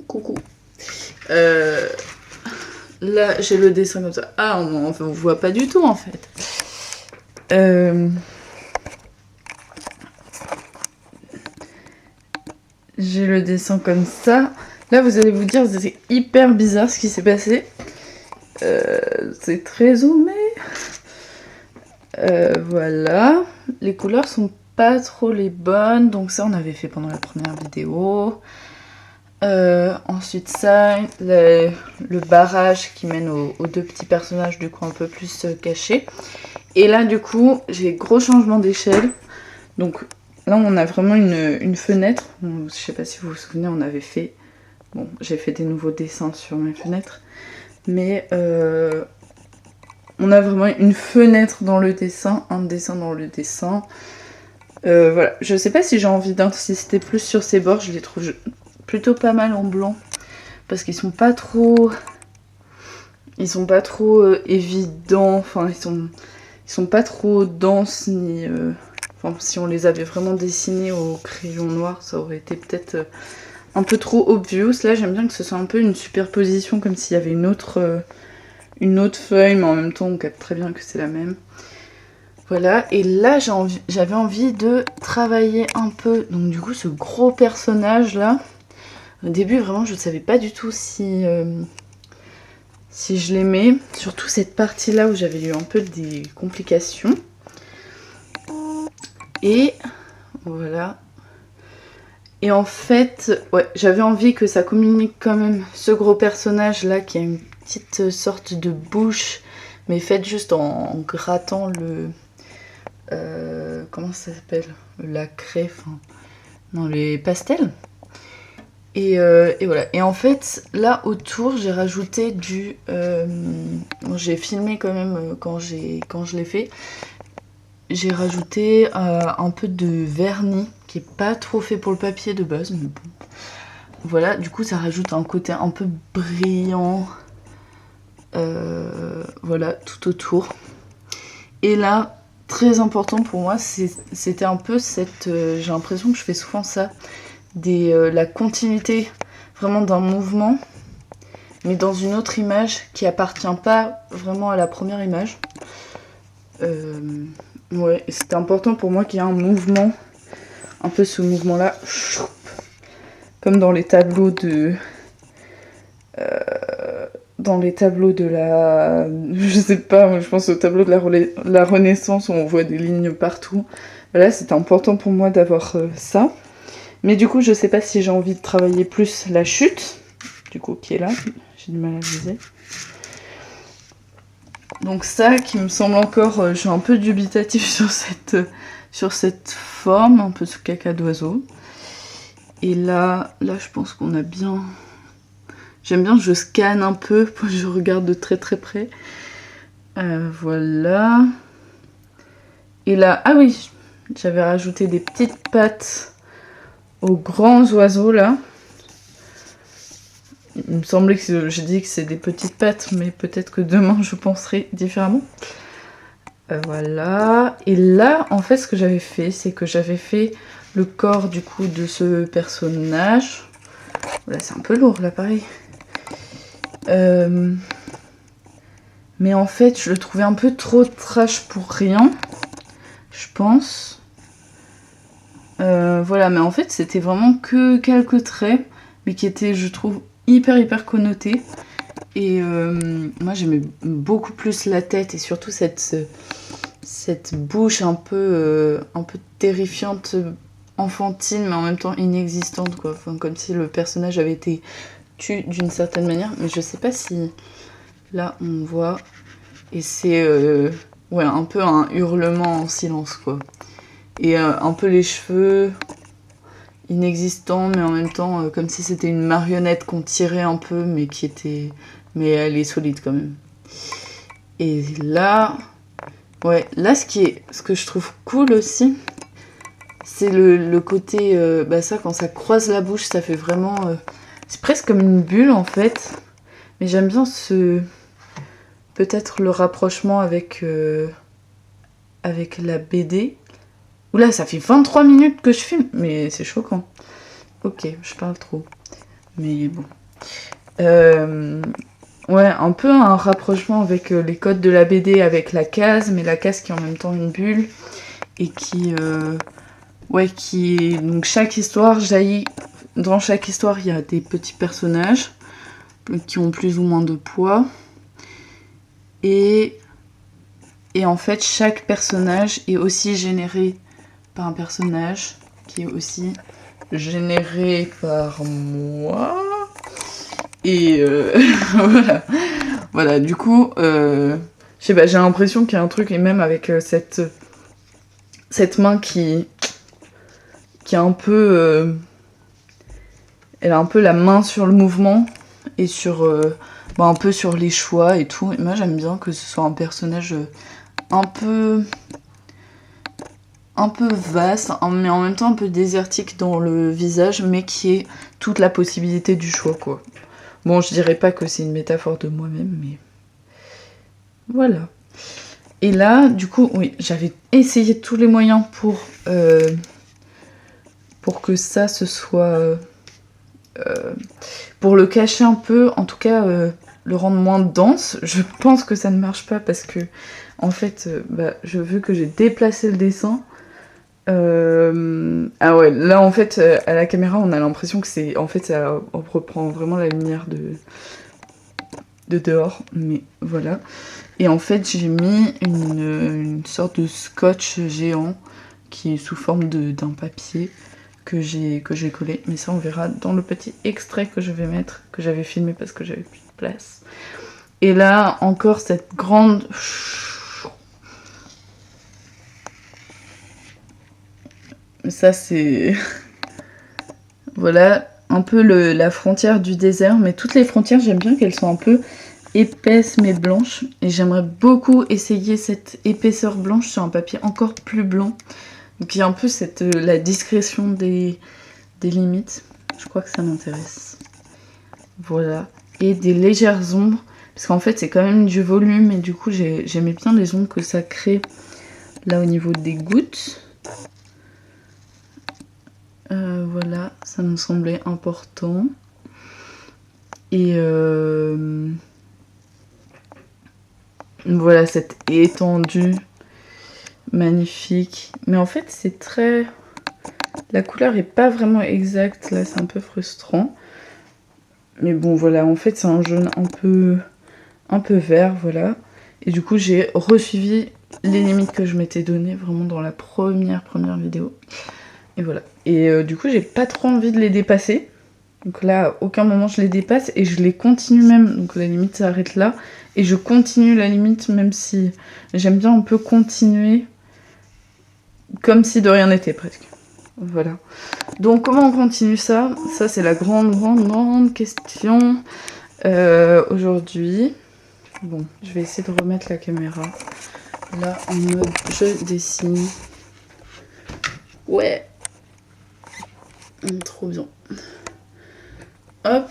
coucou. Là, j'ai le dessin comme ça. Ah, on voit pas du tout, en fait. J'ai le dessin comme ça. Là, vous allez vous dire, c'est hyper bizarre ce qui s'est passé. C'est très zoomé. Voilà. Les couleurs sont pas trop les bonnes. Donc ça, on avait fait pendant la première vidéo. Ensuite ça, le barrage qui mène aux deux petits personnages du coup un peu plus cachés. Et là du coup j'ai gros changement d'échelle. Donc là on a vraiment une fenêtre. Je sais pas si vous vous souvenez, on avait fait... Bon, j'ai fait des nouveaux dessins sur mes fenêtres. Mais on a vraiment une fenêtre dans le dessin, un dessin dans le dessin. Voilà, je sais pas si j'ai envie d'insister plus sur ces bords, je les trouve plutôt pas mal en blanc parce qu'ils sont pas trop évidents, enfin ils sont pas trop denses ni enfin si on les avait vraiment dessinés au crayon noir ça aurait été peut-être un peu trop obvious. Là j'aime bien que ce soit un peu une superposition comme s'il y avait une autre feuille mais en même temps on capte très bien que c'est la même. Voilà, et là j'avais envie de travailler un peu donc du coup ce gros personnage là. Au début, vraiment, je ne savais pas du tout si je l'aimais. Surtout cette partie-là où j'avais eu un peu des complications. Et voilà. Et en fait, ouais, j'avais envie que ça communique quand même ce gros personnage-là qui a une petite sorte de bouche, mais faite juste en grattant le... comment ça s'appelle? La craie, enfin... dans les pastels. Et voilà. Et en fait, là autour, j'ai rajouté du... j'ai filmé quand même quand je l'ai fait. J'ai rajouté un peu de vernis, qui est pas trop fait pour le papier de base, mais bon. Voilà, du coup, ça rajoute un côté un peu brillant. Voilà, tout autour. Et là, très important pour moi, c'était un peu cette... j'ai l'impression que je fais souvent ça. La continuité vraiment d'un mouvement mais dans une autre image qui appartient pas vraiment à la première image. Ouais, c'était important pour moi qu'il y ait un mouvement, un peu ce mouvement là comme dans les tableaux de la... je sais pas, je pense au tableau de la Renaissance où on voit des lignes partout. Voilà, c'était important pour moi d'avoir ça. Mais du coup, je sais pas si j'ai envie de travailler plus la chute, du coup, qui est là. J'ai du mal à viser. Donc ça, qui me semble encore... je suis un peu dubitatif sur cette forme, un peu ce caca d'oiseau. Et là, je pense qu'on a bien... J'aime bien, je scanne un peu, je regarde de très très près. Voilà. Et là, ah oui, j'avais rajouté des petites pattes aux grands oiseaux là. Il me semblait que j'ai dit que c'est des petites pattes, mais peut-être que demain je penserai différemment. Voilà. Et là, en fait, ce que j'avais fait, c'est que j'avais fait le corps du coup de ce personnage. Voilà, c'est un peu lourd là, pareil. Mais en fait, je le trouvais un peu trop trash pour rien, je pense. Voilà, mais en fait, c'était vraiment que quelques traits, mais qui étaient, je trouve, hyper connotés. Et moi, j'aimais beaucoup plus la tête et surtout cette bouche un peu terrifiante, enfantine, mais en même temps inexistante, quoi. Enfin, comme si le personnage avait été tué d'une certaine manière. Mais je sais pas si... Là, on voit... Et c'est ouais, un peu un hurlement en silence, quoi. Et un peu les cheveux inexistants, mais en même temps comme si c'était une marionnette qu'on tirait un peu, mais qui était... Mais elle est solide quand même. Et là... Ouais, là ce que je trouve cool aussi, c'est le côté... ça, quand ça croise la bouche, ça fait vraiment... c'est presque comme une bulle, en fait. Mais j'aime bien peut-être le rapprochement avec la BD. Oula, ça fait 23 minutes que je filme, mais c'est choquant. Ok, je parle trop. Mais bon. Ouais, un peu un rapprochement avec les codes de la BD, avec la case, mais la case qui est en même temps une bulle, et qui... ouais, qui... Donc chaque histoire jaillit... Dans chaque histoire, il y a des petits personnages qui ont plus ou moins de poids. Et en fait, chaque personnage est aussi généré par un personnage qui est aussi généré par moi. Et voilà. Voilà, du coup, je sais pas, j'ai l'impression qu'il y a un truc, et même avec cette main qui est un peu... elle a un peu la main sur le mouvement et sur... un peu sur les choix et tout. Et moi, j'aime bien que ce soit un personnage un peu vaste, mais en même temps un peu désertique dans le visage, mais qui ait toute la possibilité du choix, quoi. Bon, je dirais pas que c'est une métaphore de moi-même, mais... Voilà. Et là, du coup, oui, j'avais essayé tous les moyens pour que ça, ce soit... pour le cacher un peu, en tout cas, le rendre moins dense. Je pense que ça ne marche pas parce que, en fait, vu que j'ai déplacé le dessin... Ah ouais, là, en fait, à la caméra, on a l'impression que c'est... En fait, ça reprend vraiment la lumière de dehors, mais voilà. Et en fait, j'ai mis une sorte de scotch géant qui est sous forme d'un papier que j'ai collé. Mais ça, on verra dans le petit extrait que je vais mettre, que j'avais filmé parce que j'avais plus de place. Et là, encore cette grande... Ça, c'est... Voilà, un peu la frontière du désert. Mais toutes les frontières, j'aime bien qu'elles soient un peu épaisses mais blanches. Et j'aimerais beaucoup essayer cette épaisseur blanche sur un papier encore plus blanc. Donc il y a un peu la discrétion des limites. Je crois que ça m'intéresse. Voilà. Et des légères ombres. Parce qu'en fait, c'est quand même du volume. Et du coup, j'aimais bien les ombres que ça crée là au niveau des gouttes. Voilà, ça me semblait important. Et voilà, cette étendue magnifique. Mais en fait, c'est très... La couleur est pas vraiment exacte, là, c'est un peu frustrant. Mais bon, voilà, en fait, c'est un jaune un peu vert, voilà. Et du coup, j'ai resuivi les limites que je m'étais données vraiment dans la première vidéo. Et voilà. Et du coup, j'ai pas trop envie de les dépasser. Donc là, à aucun moment je les dépasse et je les continue même. Donc la limite s'arrête là. Et je continue la limite même si j'aime bien un peu continuer comme si de rien n'était presque. Voilà. Donc comment on continue ça? Ça c'est la grande question aujourd'hui. Bon, je vais essayer de remettre la caméra là en mode je dessine. Ouais. Trop bien. Hop.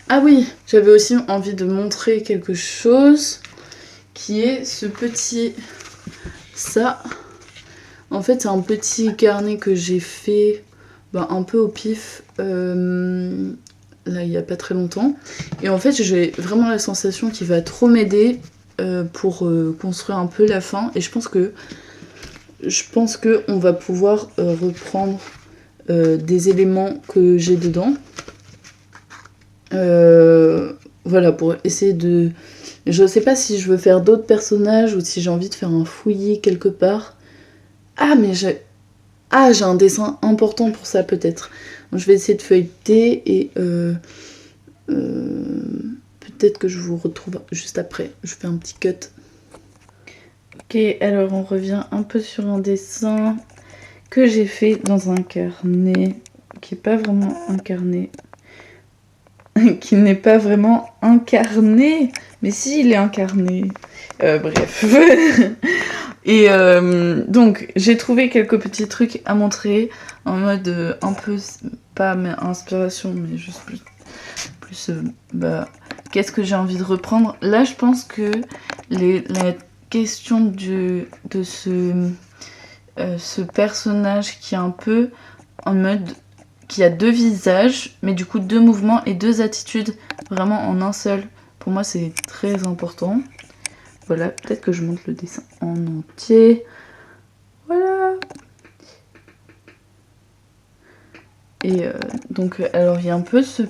Ah oui, j'avais aussi envie de montrer quelque chose qui est ce petit... Ça, en fait, c'est un petit carnet que j'ai fait un peu au pif là, il n'y a pas très longtemps. Et en fait, j'ai vraiment la sensation qu'il va trop m'aider pour construire un peu la fin. Et je pense que on va pouvoir reprendre des éléments que j'ai dedans. Voilà, pour essayer de... Je sais pas si je veux faire d'autres personnages ou si j'ai envie de faire un fouillis quelque part. Ah, mais j'ai un dessin important pour ça peut-être. Donc, je vais essayer de feuilleter et peut-être que je vous retrouve juste après. Je fais un petit cut. Ok, alors on revient un peu sur un dessin que j'ai fait dans un carnet qui est pas vraiment un carnet. Qui n'est pas vraiment incarné. Mais si, il est incarné. Bref. Et donc, j'ai trouvé quelques petits trucs à montrer. En mode un peu, pas inspiration, mais juste plus qu'est-ce que j'ai envie de reprendre. Là, je pense que la question de ce personnage qui est un peu en mode... qu'il y a 2 visages, mais du coup 2 mouvements et 2 attitudes vraiment en un seul. Pour moi c'est très important. Voilà, peut-être que je monte le dessin en entier. Voilà. Et donc alors il y a un peu ce...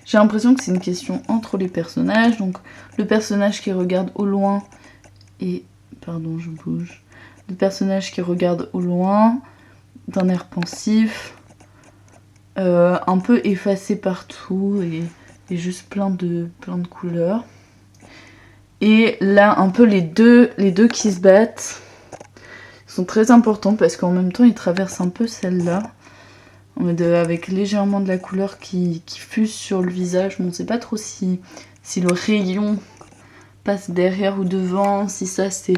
J'ai l'impression que c'est une question entre les personnages. Donc le personnage qui regarde au loin et... Pardon, je bouge. Le personnage qui regarde au loin, d'un air pensif, un peu effacé partout et juste plein de couleurs. Et là, un peu les deux qui se battent sont très importants parce qu'en même temps, ils traversent un peu celle-là. Avec légèrement de la couleur qui fuse sur le visage. Bon, on sait pas trop si le rayon passe derrière ou devant, si ça c'est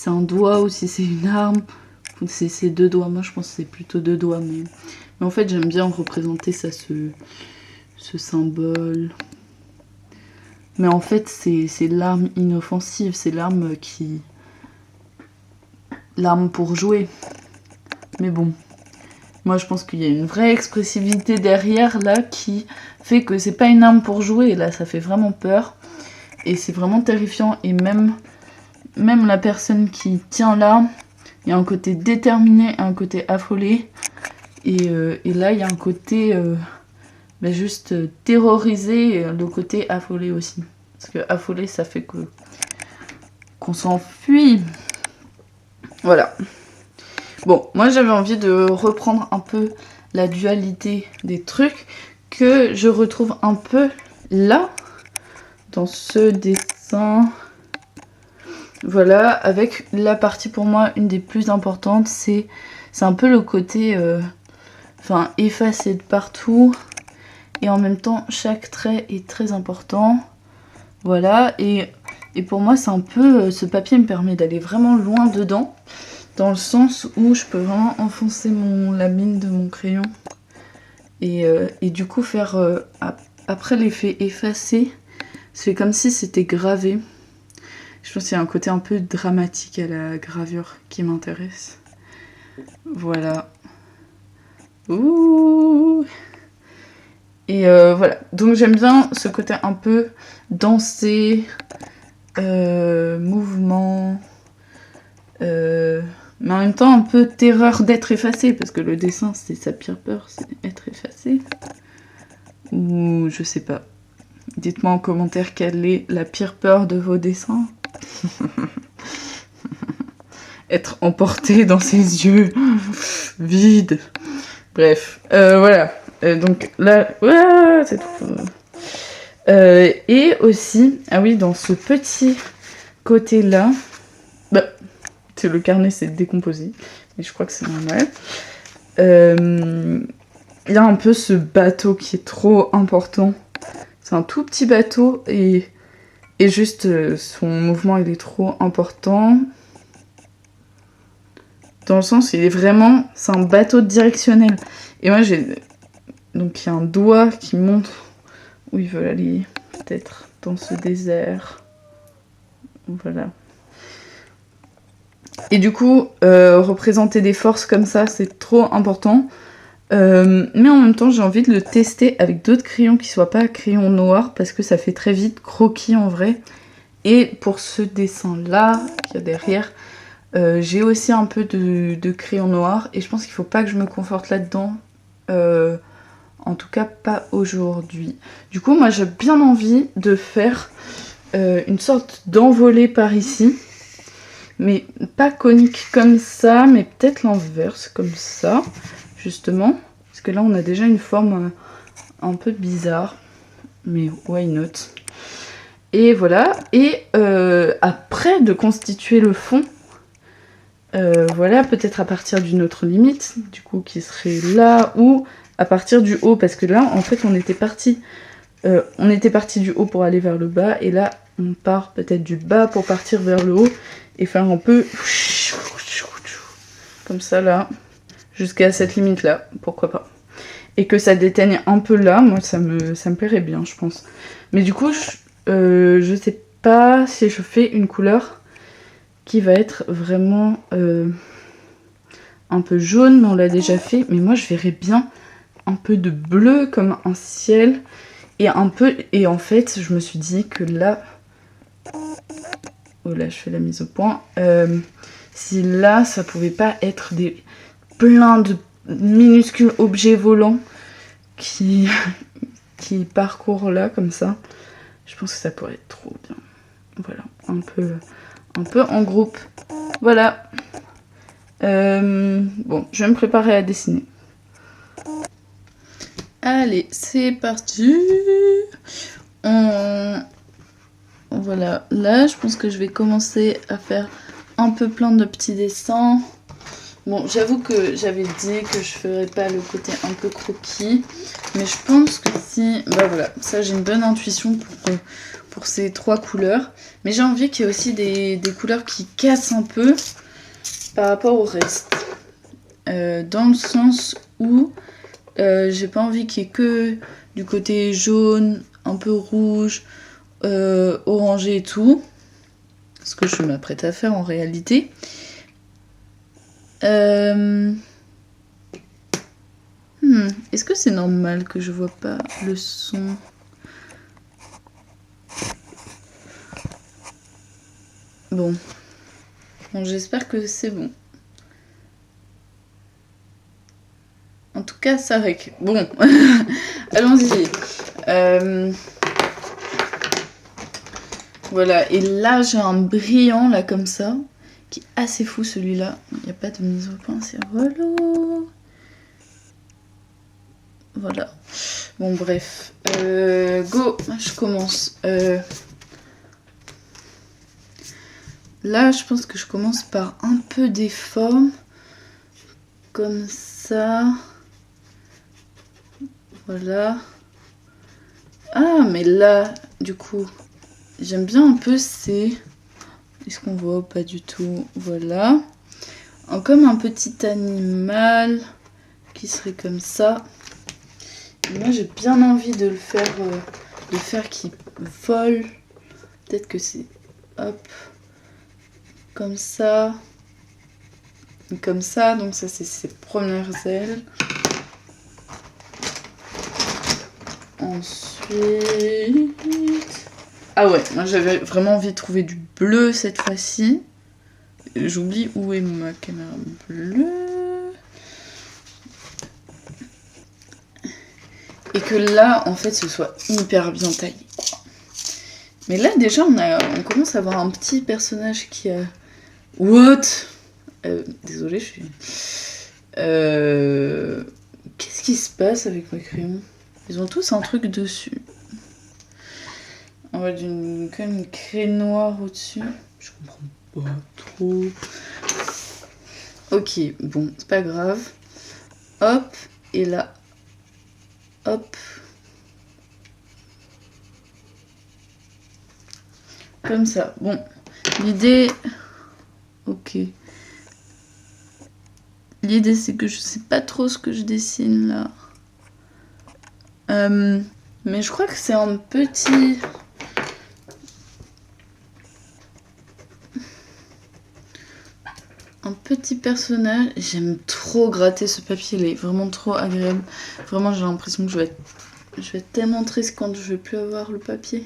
un doigt ou si c'est une arme, ou si c'est 2 doigts. Moi je pense que c'est plutôt 2 doigts, mais en fait j'aime bien représenter ça, ce symbole. Mais en fait c'est l'arme inoffensive, c'est l'arme pour jouer. Mais bon, moi je pense qu'il y a une vraie expressivité derrière là qui fait que c'est pas une arme pour jouer, et là ça fait vraiment peur. Et c'est vraiment terrifiant, et même la personne qui tient là, il y a un côté déterminé et un côté affolé. Et là, il y a un côté juste terrorisé, et le côté affolé aussi. Parce que affolé, ça fait qu'on s'enfuit. Voilà. Bon, moi j'avais envie de reprendre un peu la dualité des trucs que je retrouve un peu là, dans ce dessin. Voilà, avec la partie pour moi une des plus importantes, c'est un peu le côté effacé de partout, et en même temps chaque trait est très important. Voilà, et pour moi c'est un peu, ce papier me permet d'aller vraiment loin dedans, dans le sens où je peux vraiment enfoncer la mine de mon crayon et du coup faire après l'effet effacé, c'est comme si c'était gravé. Je pense qu'il y a un côté un peu dramatique à la gravure qui m'intéresse. Voilà. Ouh. Et voilà. Donc j'aime bien ce côté un peu dansé, mouvement, mais en même temps un peu terreur d'être effacé, parce que le dessin c'est sa pire peur, c'est être effacé. Ou je sais pas. Dites-moi en commentaire quelle est la pire peur de vos dessins. Être emporté dans ses yeux vides. Bref, voilà. Donc là, ouais, c'est tout. Et aussi, ah oui, dans ce petit côté-là, c'est le carnet s'est décomposé, mais je crois que c'est normal. Il y a un peu ce bateau qui est trop important. C'est un tout petit bateau et juste son mouvement il est trop important. Dans le sens, c'est un bateau directionnel. Et moi donc il y a un doigt qui montre où ils veulent aller, peut-être dans ce désert. Voilà. Et du coup, représenter des forces comme ça, c'est trop important. Mais en même temps, j'ai envie de le tester avec d'autres crayons qui soient pas crayons noirs, parce que ça fait très vite croquis en vrai. Et pour ce dessin-là, qu'il y a derrière, j'ai aussi un peu de crayon noir, et je pense qu'il faut pas que je me conforte là-dedans. En tout cas, pas aujourd'hui. Du coup, moi, j'ai bien envie de faire une sorte d'envolée par ici. Mais pas conique comme ça, mais peut-être l'inverse, comme ça, justement. Parce que là, on a déjà une forme un peu bizarre. Mais why not? Et voilà. Et après de constituer le fond, voilà, peut-être à partir d'une autre limite, du coup, qui serait là, ou à partir du haut. Parce que là, en fait, on était parti du haut pour aller vers le bas. Et là, on part peut-être du bas pour partir vers le haut. Et faire un peu comme ça là, jusqu'à cette limite là, pourquoi pas. Et que ça déteigne un peu là, moi ça me plairait bien je pense. Mais du coup, je sais pas si je fais une couleur qui va être vraiment un peu jaune, mais on l'a déjà fait. Mais moi je verrais bien un peu de bleu comme un ciel. Et en fait, je me suis dit que là... Oh là, je fais la mise au point. Si là, ça pouvait pas être plein de minuscules objets volants qui parcourent là, comme ça. Je pense que ça pourrait être trop bien. Voilà, un peu en groupe. Voilà. Bon, je vais me préparer à dessiner. Allez, c'est parti. Voilà, là, je pense que je vais commencer à faire un peu plein de petits dessins. Bon, j'avoue que j'avais dit que je ferais pas le côté un peu croquis. Mais je pense que si... Bah voilà, ça j'ai une bonne intuition pour ces 3 couleurs. Mais j'ai envie qu'il y ait aussi des couleurs qui cassent un peu par rapport au reste. Dans le sens où j'ai pas envie qu'il y ait que du côté jaune, un peu rouge, orangé et tout. Ce que je m'apprête à faire en réalité. Est-ce que c'est normal que je vois pas le son? Bon, j'espère que c'est bon. En tout cas, ça rec. Bon, allons-y. Voilà, et là j'ai un brillant là comme ça, qui est assez fou celui-là. Il n'y a pas de mise au point, c'est relou. Voilà. Bon bref. Go, je commence. Là je pense que je commence par un peu des formes. Comme ça. Voilà. Ah mais là, du coup, j'aime bien un peu ces... Est-ce qu'on voit? Pas du tout. Voilà. Comme un petit animal qui serait comme ça. Et moi, j'ai bien envie de le faire qu'il vole. Peut-être que c'est... Hop. Comme ça. Et comme ça. Donc ça, c'est ses premières ailes. Ensuite... Ah ouais, moi j'avais vraiment envie de trouver du bleu cette fois-ci. J'oublie où est ma caméra bleue. Et que là, en fait, ce soit hyper bien taillé. Mais là, déjà, on commence à avoir un petit personnage qui a... What? Désolée, je suis... Qu'est-ce qui se passe avec mes crayons? Ils ont tous un truc dessus. On va d'une quand même une craie noire au-dessus. Je comprends pas trop. Ok, bon, c'est pas grave. Hop, et là. Hop. Comme ça. Bon, l'idée... Ok. L'idée, c'est que je sais pas trop ce que je dessine, là. Mais je crois que c'est un petit... Un petit personnage. J'aime trop gratter ce papier, il est vraiment trop agréable. Vraiment, j'ai l'impression que je vais être tellement triste quand je vais plus avoir le papier.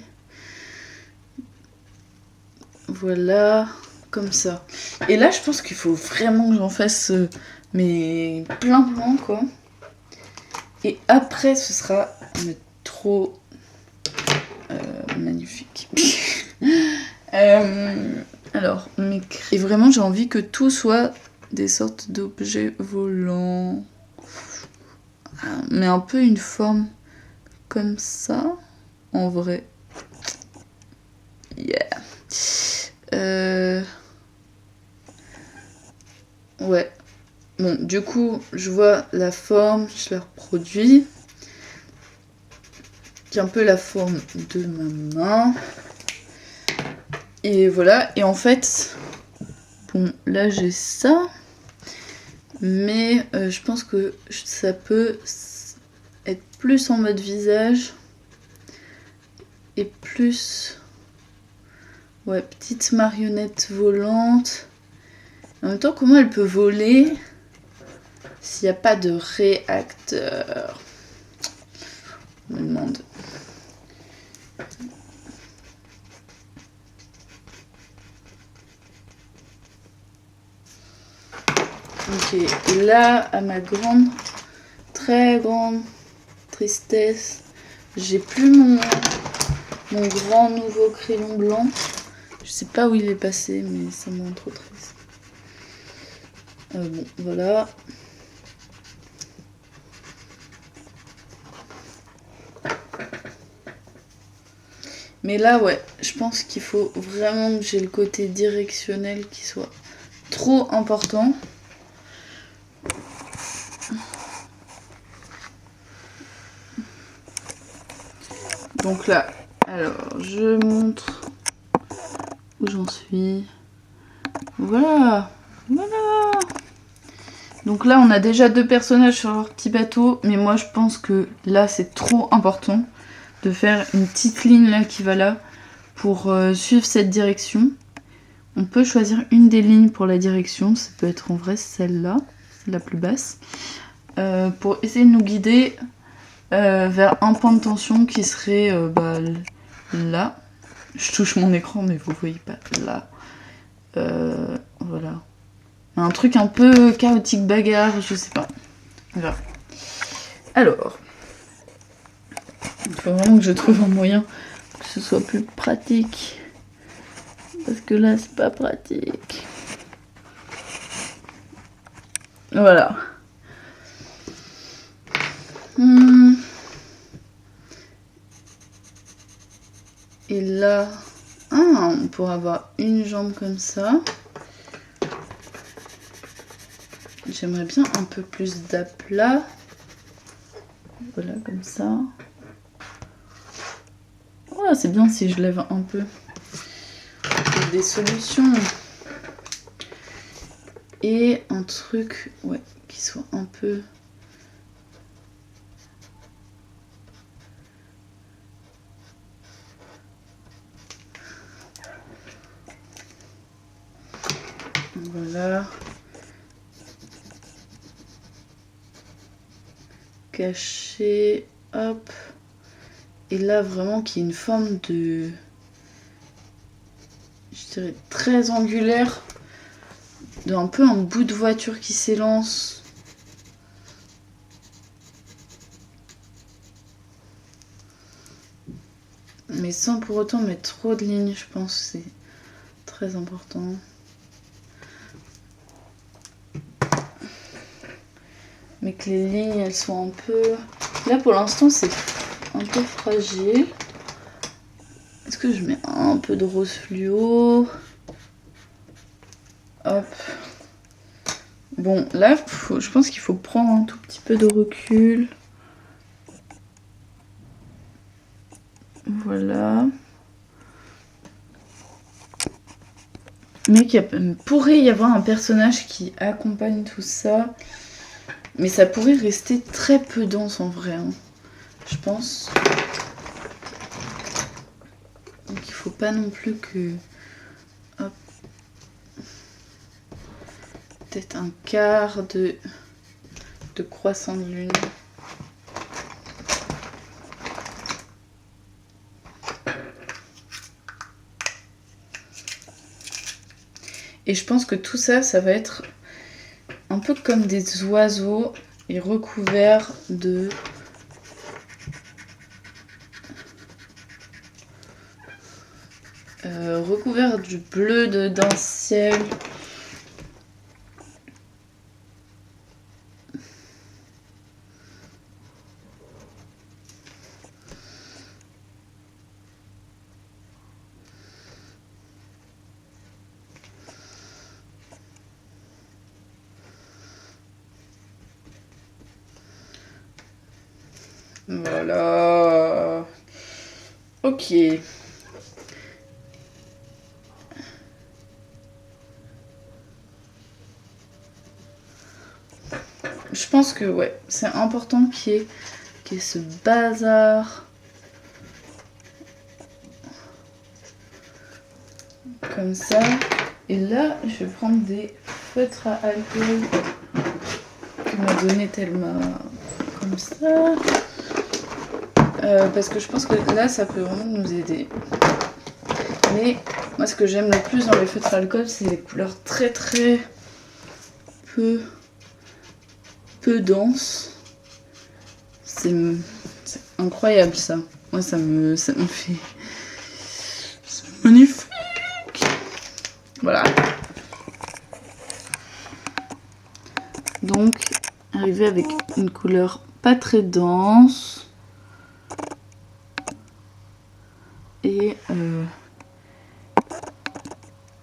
Voilà, comme ça. Et là, je pense qu'il faut vraiment que j'en fasse mais plein quoi. Et après, ce sera trop magnifique. Alors, et vraiment, j'ai envie que tout soit des sortes d'objets volants. Mais un peu une forme comme ça, en vrai. Yeah. Ouais. Bon, du coup, je vois la forme, je la reproduis. Qui est un peu la forme de ma main. Et voilà, et en fait, bon, là j'ai ça, mais je pense que ça peut être plus en mode visage et plus, ouais, petite marionnette volante. En même temps, comment elle peut voler s'il n'y a pas de réacteur? me demande. Ok, et là, à ma très grande tristesse, j'ai plus mon grand nouveau crayon blanc. Je sais pas où il est passé, mais ça me rend trop triste. Bon, voilà. Mais là, ouais, je pense qu'il faut vraiment que j'ai le côté directionnel qui soit trop important. Donc là, alors, je montre où j'en suis. Voilà, voilà. Donc là, on a déjà 2 personnages sur leur petit bateau, mais moi, je pense que là, c'est trop important de faire une petite ligne là qui va là pour suivre cette direction. On peut choisir une des lignes pour la direction, ça peut être en vrai celle-là, c'est la plus basse, pour essayer de nous guider vers un point de tension qui serait là. Je touche mon écran mais vous voyez pas, là. Voilà. Un truc un peu chaotique bagarre, je sais pas. Voilà. Alors, il faut vraiment que je trouve un moyen que ce soit plus pratique. Parce que là, c'est pas pratique. Voilà. Et là, on pourrait avoir une jambe comme ça. J'aimerais bien un peu plus d'aplat. Voilà, comme ça. Ouais, c'est bien si je lève un peu. Il y a des solutions. Et un truc, ouais, qui soit un peu... Voilà. Caché, hop. Et là, vraiment, qu'il y ait une forme de... je dirais très angulaire. Un peu un bout de voiture qui s'élance. Mais sans pour autant mettre trop de lignes, je pense que c'est très important. Mais que les lignes, elles soient un peu... Là, pour l'instant, c'est un peu fragile. Est-ce que je mets un peu de rose fluo? Hop. Bon, là, je pense qu'il faut prendre un tout petit peu de recul. Voilà. Mais qu'il pourrait y avoir un personnage qui accompagne tout ça. Mais ça pourrait rester très peu dense en vrai, hein, je pense. Donc il faut pas non plus que... Hop. Peut-être un quart de croissant de lune. Et je pense que tout ça, ça va être un peu comme des oiseaux et recouvert de... recouvert du bleu d'un ciel. Voilà. Ok. Je pense que ouais, c'est important qu'il y ait ce bazar. Comme ça. Et là, je vais prendre des feutres à alcool que m'a donné Thelma. Comme ça. parce que je pense que là ça peut vraiment nous aider. Mais moi ce que j'aime le plus dans les feutres alcool, c'est les couleurs très peu denses. C'est incroyable ça. Moi ça me fait... C'est magnifique. Voilà. Donc arriver avec une couleur pas très dense. Et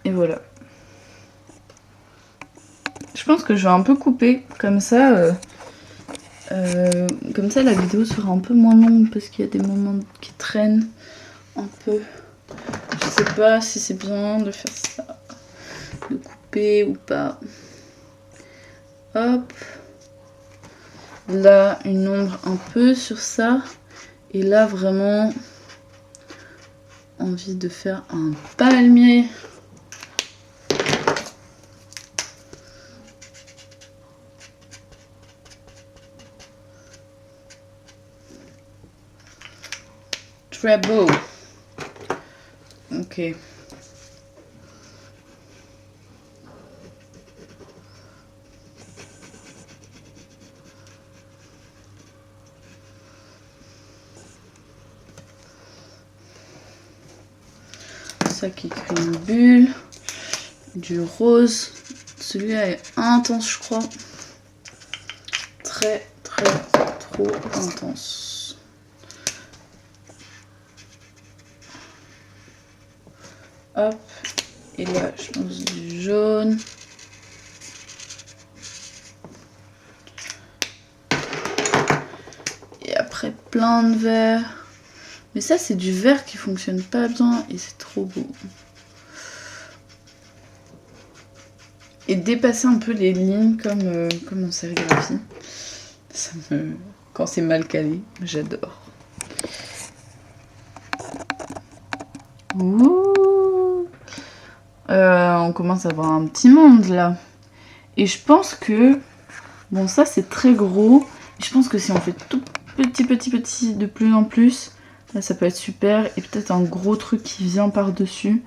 voilà. Je pense que je vais un peu couper comme ça. Comme ça la vidéo sera un peu moins longue parce qu'il y a des moments qui traînent un peu. Je sais pas si c'est bien de faire ça, de couper ou pas. Hop. Là une ombre un peu sur ça. Et là vraiment envie de faire un palmier. Très beau. Ok. Ça qui crée une bulle. Du rose. Celui-là est intense, je crois. Trop intense. Hop. Et là, je pense du jaune. Et après, plein de vert. Mais ça, c'est du vert qui fonctionne pas bien et c'est trop beau. Et dépasser un peu les lignes comme en sérigraphie. Quand c'est mal calé, j'adore. On commence à avoir un petit monde là. Et je pense que... Bon, ça c'est très gros. Je pense que si on fait tout petit de plus en plus, là ça peut être super. Et peut-être un gros truc qui vient par-dessus.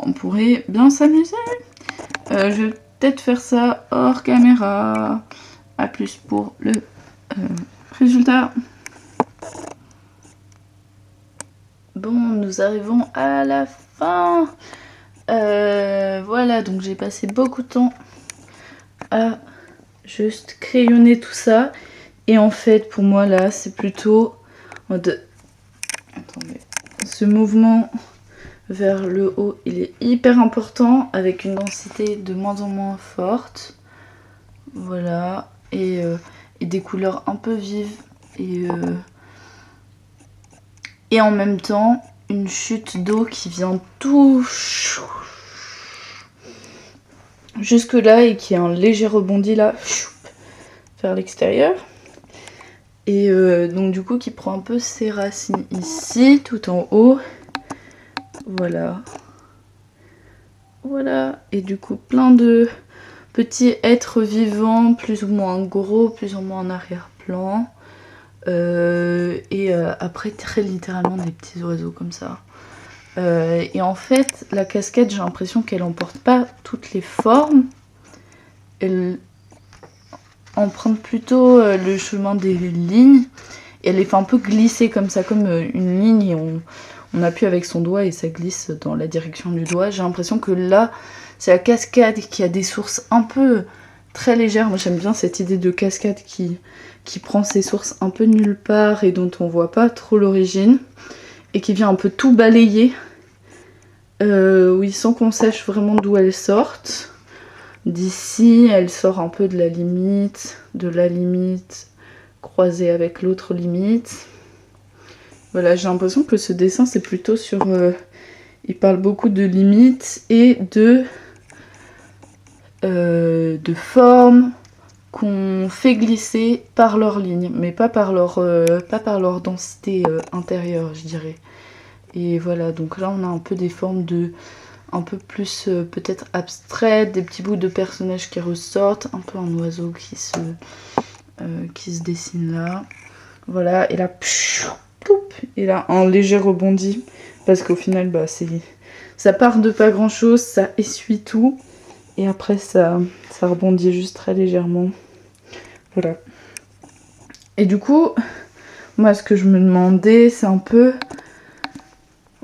On pourrait bien s'amuser. Je vais peut-être faire ça hors caméra. A plus pour le résultat. Bon, nous arrivons à la fin. Voilà, donc j'ai passé beaucoup de temps à juste crayonner tout ça. Et en fait, pour moi, là, c'est plutôt attendez. Ce mouvement vers le haut, il est hyper important avec une densité de moins en moins forte. Voilà. Et des couleurs un peu vives. Et en même temps, une chute d'eau qui vient tout jusque là et qui est un léger rebondi là vers l'extérieur. Et donc du coup qui prend un peu ses racines ici, tout en haut. Voilà. Voilà. Et du coup plein de petits êtres vivants, plus ou moins gros, plus ou moins en arrière-plan. Après très littéralement des petits oiseaux comme ça. Et en fait la casquette, j'ai l'impression qu'elle emporte pas toutes les formes. Elle emprunte plutôt le chemin des lignes. Et elle les fait un peu glisser comme ça, comme une ligne, et on appuie avec son doigt et ça glisse dans la direction du doigt. J'ai l'impression que là, c'est la cascade qui a des sources un peu très légères. Moi j'aime bien cette idée de cascade qui prend ses sources un peu nulle part et dont on voit pas trop l'origine. Et qui vient un peu tout balayer. Oui, sans qu'on sache vraiment d'où elles sortent. D'ici, elle sort un peu de la limite croisée avec l'autre limite. Voilà, j'ai l'impression que ce dessin c'est plutôt sur... il parle beaucoup de limites et de formes qu'on fait glisser par leur ligne, mais pas par leur densité intérieure, je dirais. Et voilà, donc là on a un peu des formes un peu plus peut-être abstraites, des petits bouts de personnages qui ressortent, un peu un oiseau qui se dessine là. Voilà, et là, poup, et là un léger rebondi parce qu'au final bah ça part de pas grand chose, ça essuie tout et après ça rebondit juste très légèrement. Voilà. Et du coup, moi ce que je me demandais c'est un peu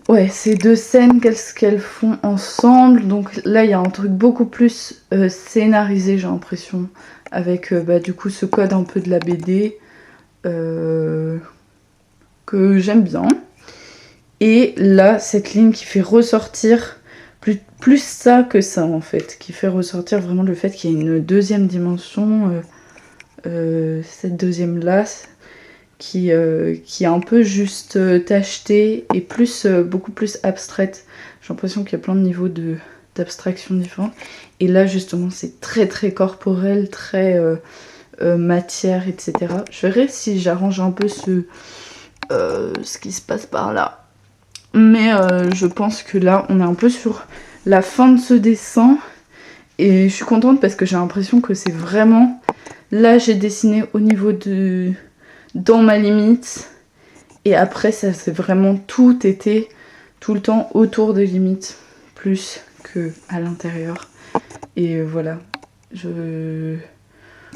ouais, ces deux scènes, qu'est-ce qu'elles font ensemble. Donc là il y a un truc beaucoup plus scénarisé, j'ai l'impression, avec bah, du coup ce code un peu de la BD que j'aime bien. Et là, cette ligne qui fait ressortir plus ça que ça en fait, qui fait ressortir vraiment le fait qu'il y a une deuxième dimension, cette deuxième là, qui est un peu juste tachetée et beaucoup plus abstraite. J'ai l'impression qu'il y a plein de niveaux d'abstraction différents. Et là justement c'est très très corporel, très matière, etc. Je verrai si j'arrange un peu ce qui se passe par là. Mais je pense que là, on est un peu sur la fin de ce dessin. Et je suis contente parce que j'ai l'impression que c'est vraiment... Là, j'ai dessiné au niveau de... dans ma limite. Et après, ça c'est vraiment tout été, tout le temps autour des limites. Plus que à l'intérieur. Et voilà.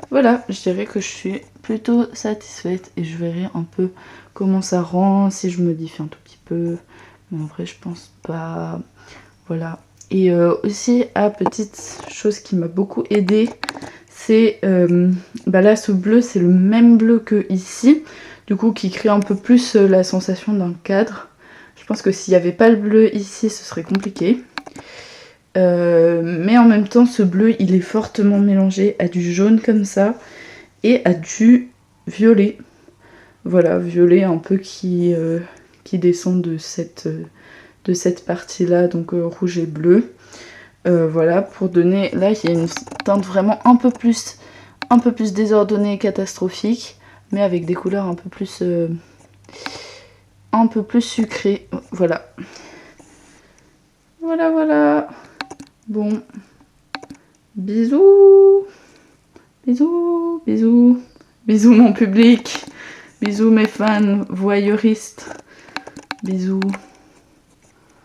Voilà, je dirais que je suis plutôt satisfaite. Et je verrai un peu comment ça rend, si je modifie un tout petit peu. Mais en vrai, je pense pas. Voilà. Et aussi, petite chose qui m'a beaucoup aidée, c'est bah là, ce bleu, c'est le même bleu que ici. Du coup, qui crée un peu plus la sensation d'un cadre. Je pense que s'il n'y avait pas le bleu ici, ce serait compliqué. Mais en même temps, ce bleu, il est fortement mélangé à du jaune comme ça et à du violet. Voilà, violet un peu qui descend de cette partie-là, donc rouge et bleu. Voilà, pour donner... Là, il y a une teinte vraiment un peu plus désordonnée et catastrophique, mais avec des couleurs un peu plus sucrées. Voilà. Voilà. Bon. Bisous. Bisous mon public. Bisous mes fans voyeuristes. Bisous.